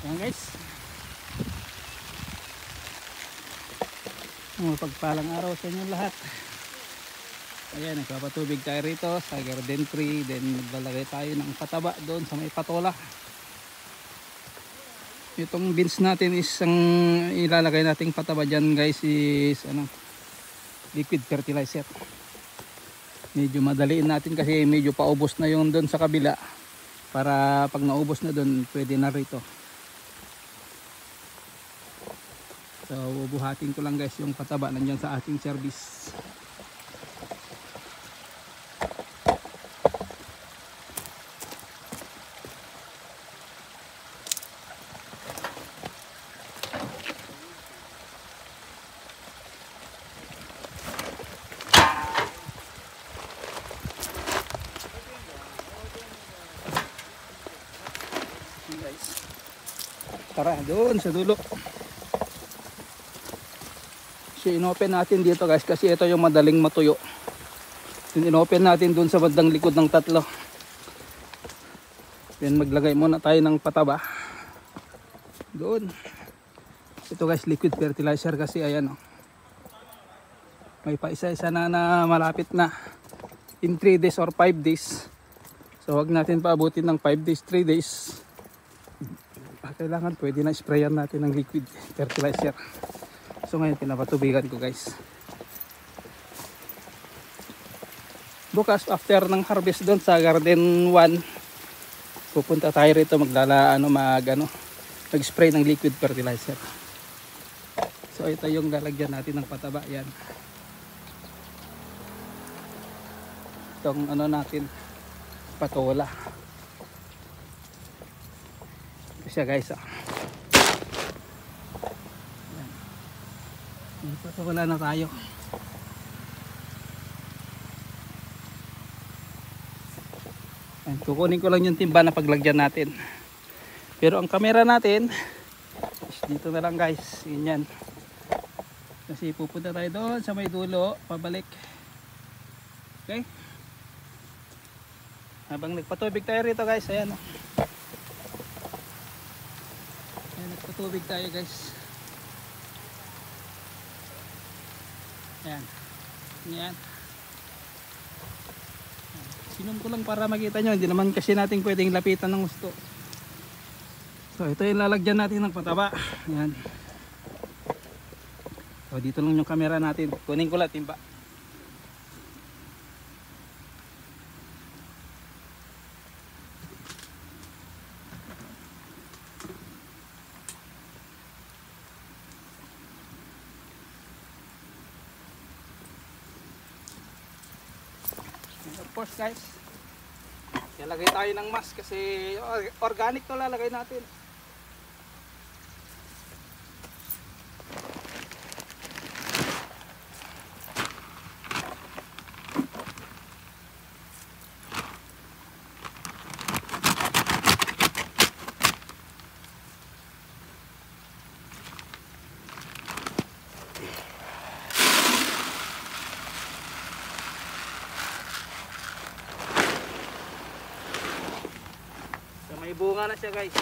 Ayan guys, pagpalang araw sa inyo lahat. Ayan, nagpapatubig tayo rito sa garden tree. Then maglalagay tayo ng pataba doon sa may patola. Itong beans natin is ang ilalagay nating pataba dyan guys is liquid fertilizer. Medyo madaliin natin kasi medyo paubos na yung doon sa kabila, para pag naubos na doon pwede na rito. So bubuhatin ko lang guys yung pataba nandyan sa ating service. Tara, doon sa dulo. So inopen natin dito guys kasi ito yung madaling matuyo. Inopen natin doon sa bandang likod ng tatlo. Then maglagay muna tayo ng pataba doon. Ito guys, liquid fertilizer kasi ayan oh. May pa isa-isa na malapit na in 3 days or 5 days. So wag natin paabutin ng 5 days, 3 days. Kailangan pwede na sprayan natin ng liquid fertilizer. So ngayon pinapatubigan ko guys. Bukas after ng harvest doon sa garden 1, pupunta tayo rito mag-spray ng liquid fertilizer. So ito yung lalagyan natin ng pataba. Yan. Itong natin patola. Siya guys so wala na tayo. Ayan, kukunin ko lang yung timba na paglagyan natin, pero ang camera natin dito na lang guys. Ganyan kasi pupunta tayo doon sa may dulo pabalik. Okay, habang nagpatubig tayo rito guys. Ayan o, tubig tayo guys. Ayan. Ayan. Sinom ko lang para makita nyo. Hindi naman kasi natin pwedeng lapitan ng gusto. So ito yung lalagyan natin ng pataba. Ayan. So dito lang yung camera natin. Kunin ko lang timba. Of course guys, lalagay tayo ng mask kasi organic to lalagay natin. May bunga na siya guys.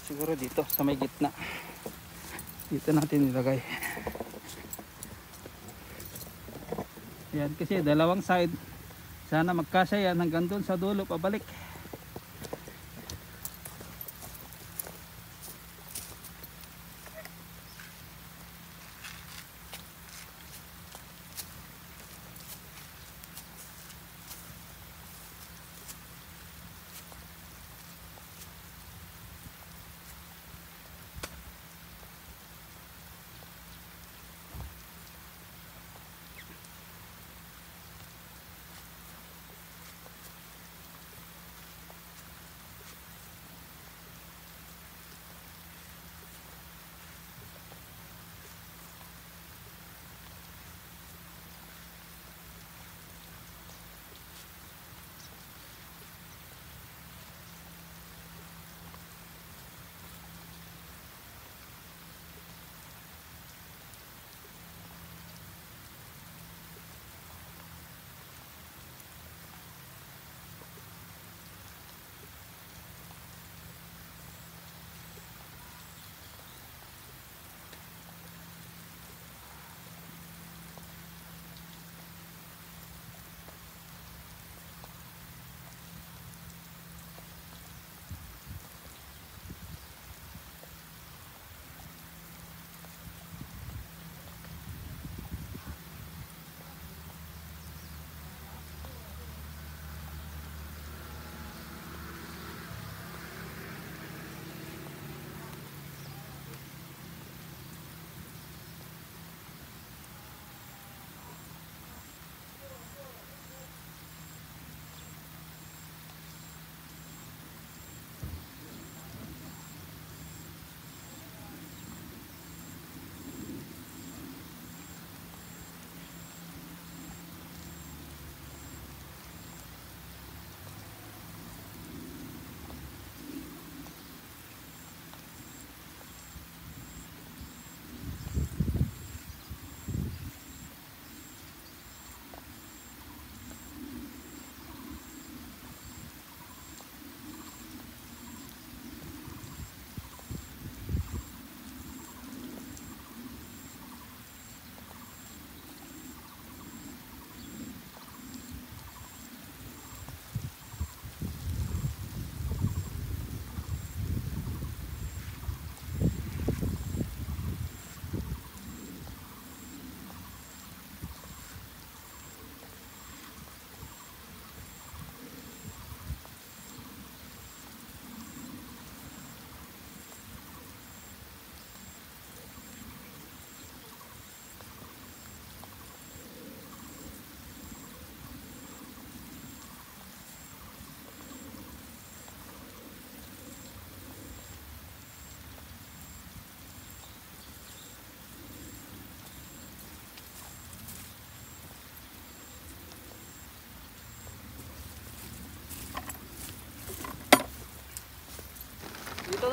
Siguro dito sa may gitna. Dito natin nilagay. Yan kasi dalawang side. Sana magkasya yan hanggang doon sa dulo pabalik.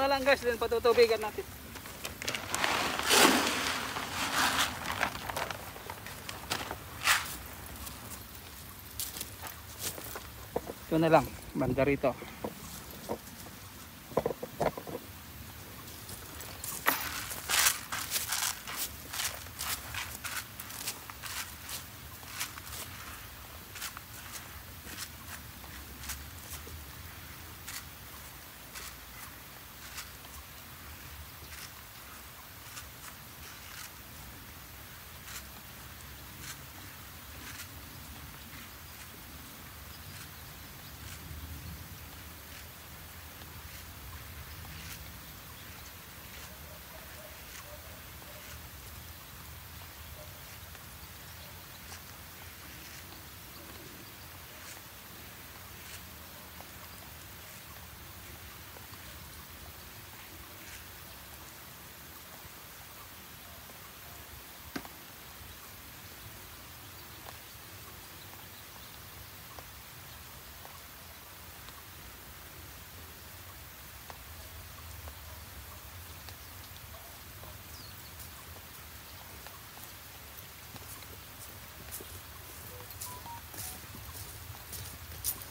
na lang guys, then patutubigan natin. Ito na lang, banda rito.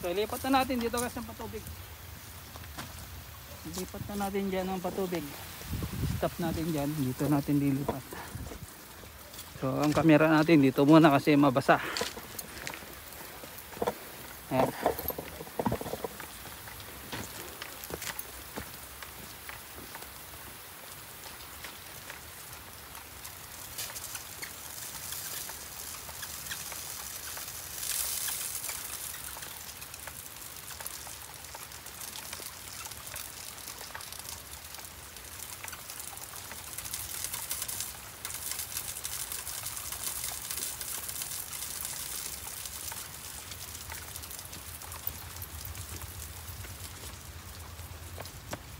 So ilipat na natin dito guys ng patubig. Ilipat na natin dyan ng patubig. Stop natin dyan. Dito natin lilipat. So ang camera natin dito muna kasi mabasa. Ayan.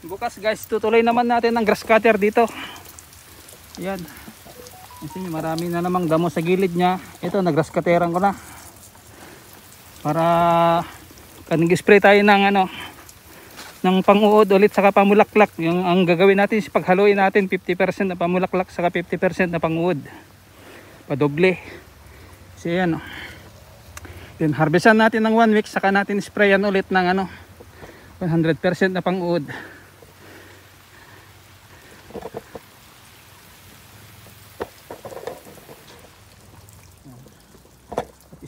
Bukas guys, tutuloy naman natin ang grass cutter dito. Ayan. Kasi marami na namang damo sa gilid niya. Ito, nag-grass cutteran ko na. Para nag-spray tayo ng ng pang-uod ulit saka pamulaklak. Yung ang gagawin natin is paghaluin natin 50% na pamulaklak saka 50% na pang-uod. Padoble. Kasi ayan. Then harvestan natin ng 1 week saka natin sprayan ulit ng 100% na pang-uod.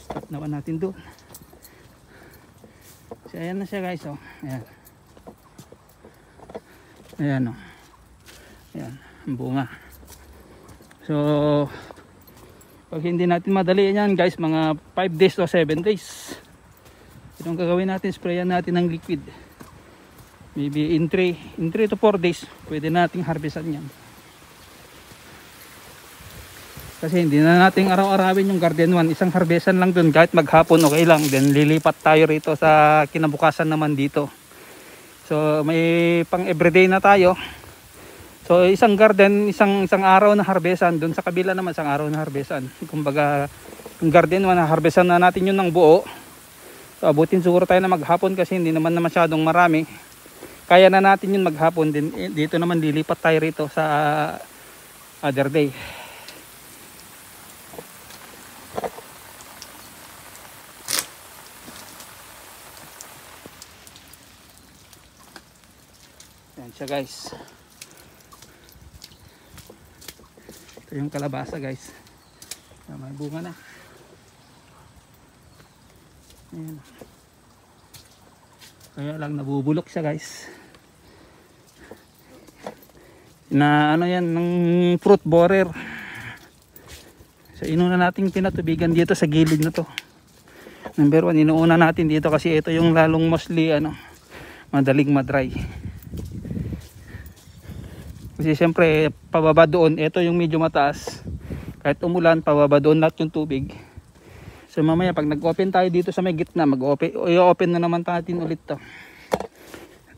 Stop naman natin doon. So ayan na siya guys, oh. Ayan. Ayan, oh. Ayan, ang bunga. So pag hindi natin madali yan guys, mga 5 days o 7 days. Itong gagawin natin, sprayan natin ng liquid. Maybe in 3 to 4 days pwede nating harvestan yan. Kasi hindi na nating araw-arawin yung garden 1. Isang harvestan lang dun, kahit maghapon okay lang. Then lilipat tayo rito sa kinabukasan naman dito. So may pang everyday na tayo. So isang garden, isang araw na harvestan. Dun sa kabila naman isang araw na harvestan. Kumbaga yung garden 1 na harvestan na natin yun ng buo. So abutin siguro tayo na maghapon kasi hindi naman na masyadong marami. Kaya na natin yun maghapon. Din dito naman lilipat tayo rito sa other day. Yan siya guys. Ito yung kalabasa guys. May bunga na. Ayan. Kaya lang nabubulok siya guys. Na yan ng fruit borer. So inuna nating pinatubigan dito sa gilid na to. Number 1, inuuna natin dito kasi ito yung lalong mostly madaling madry. Kasi siyempre pababa doon, ito yung medyo mataas. Kahit umulan, pababa doon lahat yung tubig. So mamaya pag nag-open tayo dito sa may gitna, i-open na naman natin ulit to.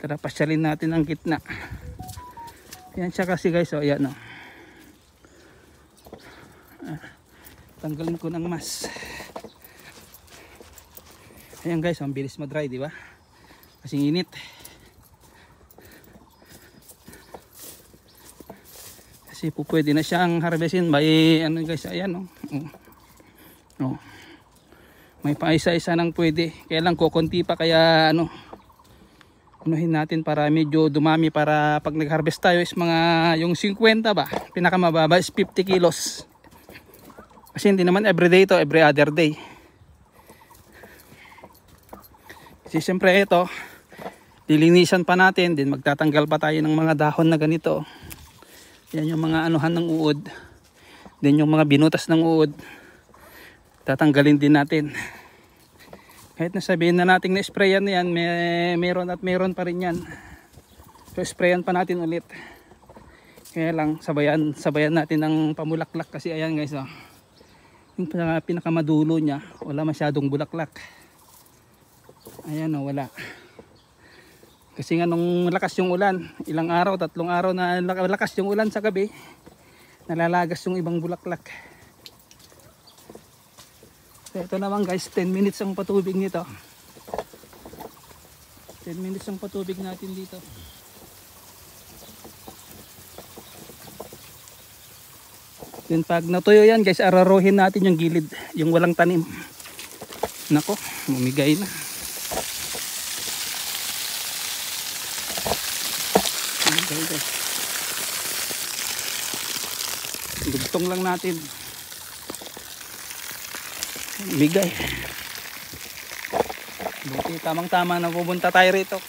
Tara, pasyalin natin ang gitna. Yan siya kasi guys, so ayan o. Tanggalin ko ng mas. Ayan guys, ang bilis ma-dry, di ba? Kasing init. Kasi po pwede na siyang harvestin by ano guys, ayan oh. Oh. May paisa-isa nang pwede. Kaya lang kukunti pa, kaya ano, anuhin natin para medyo dumami, para pag nag-harvest tayo is mga yung 50 ba, pinakamababa is 50 kilos. Kasi hindi naman everyday to, every other day. Kasi siyempre ito, lilinisan pa natin, din magtatanggal pa tayo ng mga dahon na ganito. Yan yung mga anuhan ng uod, din yung mga binutas ng uod, tatanggalin din natin. Kahit nasabihin na natin na sprayan na yan, meron at meron pa rin yan. So sprayan pa natin ulit. Kaya lang sabayan natin ng pamulaklak, kasi ayan guys oh, yung pinakamadulo niya wala masyadong bulaklak. Ayan oh, wala. Kasi nga nung lakas yung ulan, ilang araw, 3 araw na lakas yung ulan sa gabi, nalalagas yung ibang bulaklak. So ito naman guys, 10 minutes ang patubig nito. 10 minutes ang patubig natin dito. Then pag natuyo yan guys, araruhin natin yung gilid, yung walang tanim. Nako, bumigay na. Dugtong lang natin. Bigay. Buti tamang tama na pupunta tayo rito.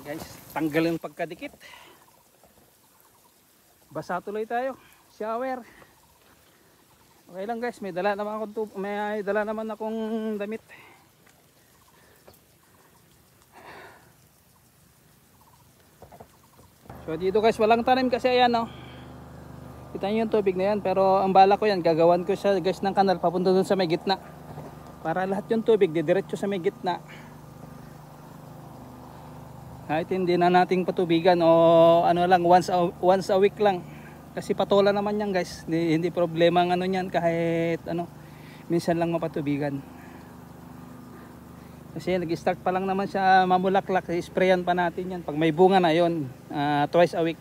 Guys, tanggal yung pagkadikit. Basa tuloy tayo. Shower. Okay lang guys, may dala naman akong damit. So dito guys, walang tanim kasi ayan oh. Kita niyo yung tubig na yan, pero ang bala ko yan, gagawan ko siya guys ng kanal papunta dun sa may gitna. Para lahat yung tubig didiretso sa may gitna. Kahit hindi na nating patubigan o ano lang, once a week lang. Kasi patola naman yan guys. Hindi problema ang ano niyan, kahit ano, minsan lang mapatubigan. Kasi nag-start pa lang naman siya mamulaklak, sprayan pa natin yan. Pag may bunga na yon, twice a week.